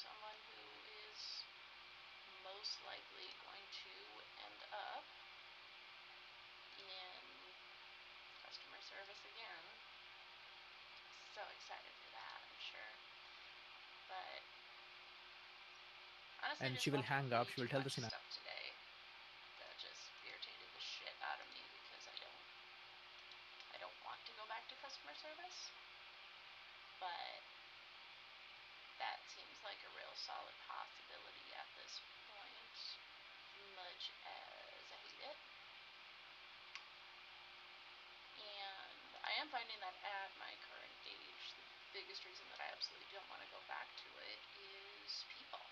someone who is most likely going to end up in customer service again. So excited for that, I'm sure. But honestly, I And just she will watched hang up. way She will too tell the much scenario. stuff today that just irritated the shit out of me because I don't want to go back to customer service. But that seems like a real solid possibility at this point, much as I hate it. And I am finding that at my current age, the biggest reason that I absolutely don't want to go back to it is people.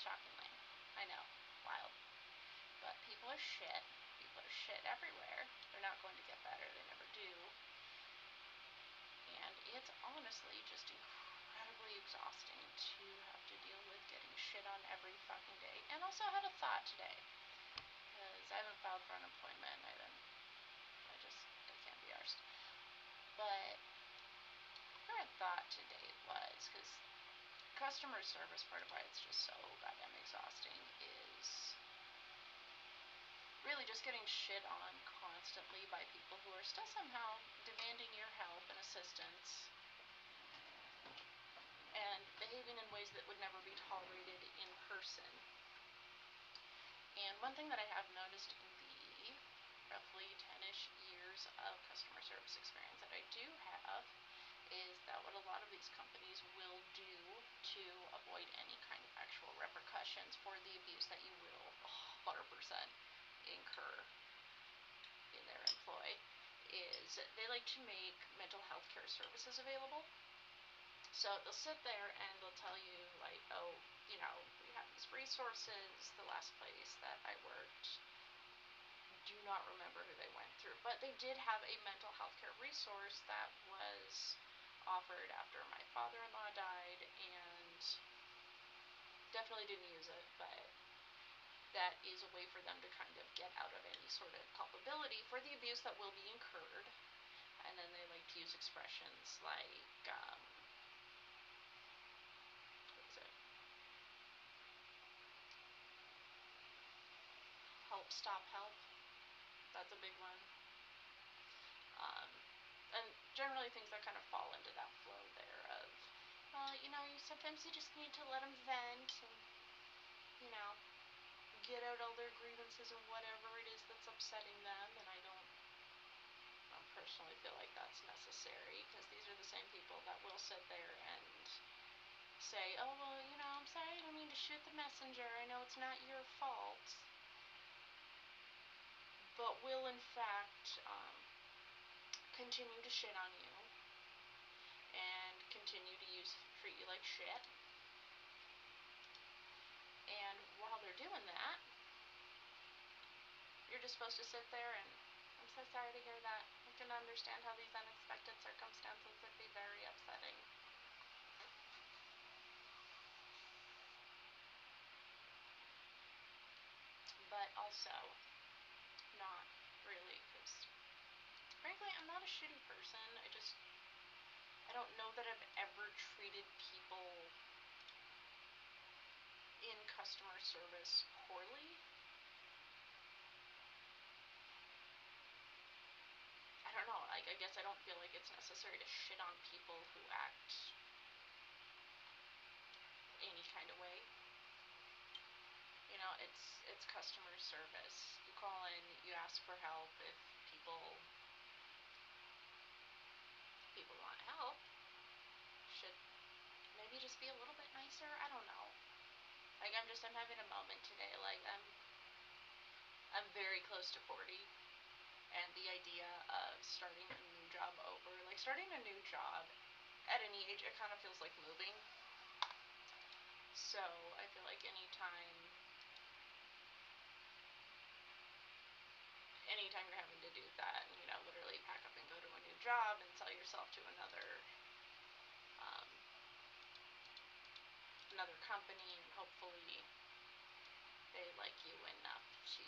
Shockingly. I know. Wild. But people are shit. People are shit everywhere. They're not going to get better. They never do. And it's honestly just incredibly exhausting to have to deal with getting shit on every fucking day. And also I had a thought today. Because I haven't filed for unemployment. I can't be arsed. But current thought today was, because customer service, part of why it's just so goddamn exhausting, is really just getting shit on constantly by people who are still somehow demanding your help and assistance and behaving in ways that would never be tolerated in person. And one thing that I have noticed in the roughly 10-ish years of customer service experience that I do have is that what a lot of these companies will do to avoid any kind of actual repercussions for the abuse that you will 100% incur in their employ is they like to make mental health care services available. So they'll sit there and they'll tell you, like, oh, we have these resources. The last place that I worked, do not remember who they went through, but they did have a mental health care resource that was offered after my father-in-law died, and definitely didn't use it, but that is a way for them to kind of get out of any sort of culpability for the abuse that will be incurred. And then they like to use expressions like, what is it? Help, stop, help. That's a big one. And generally things that kind of fall into that flow there of, well, sometimes you just need to let them vent and, get out all their grievances and whatever it is that's upsetting them. And I don't personally feel like that's necessary, because these are the same people that will sit there and say, oh, well, I'm sorry, I don't mean to shoot the messenger. I know it's not your fault. But will, in fact, continue to shit on you and continue to treat you like shit. And while they're doing that, you're just supposed to sit there and, I'm so sorry to hear that. I can understand how these unexpected circumstances would be very upsetting. But also, not really, because frankly, I'm not a shitty person. I don't know that I've ever treated people in customer service poorly. I don't know, I guess I don't feel like it's necessary to shit on people who act any kind of way. It's customer service. You call in, you ask for help. If people want help, should maybe just be a little bit nicer. I don't know. Like, I'm having a moment today. Like, I'm very close to 40, and the idea of starting a new job over, like starting a new job at any age, it kind of feels like moving. So I feel like anytime you're having to do that, and literally pack up and go to a new job and sell yourself to another company, and hopefully they like you enough to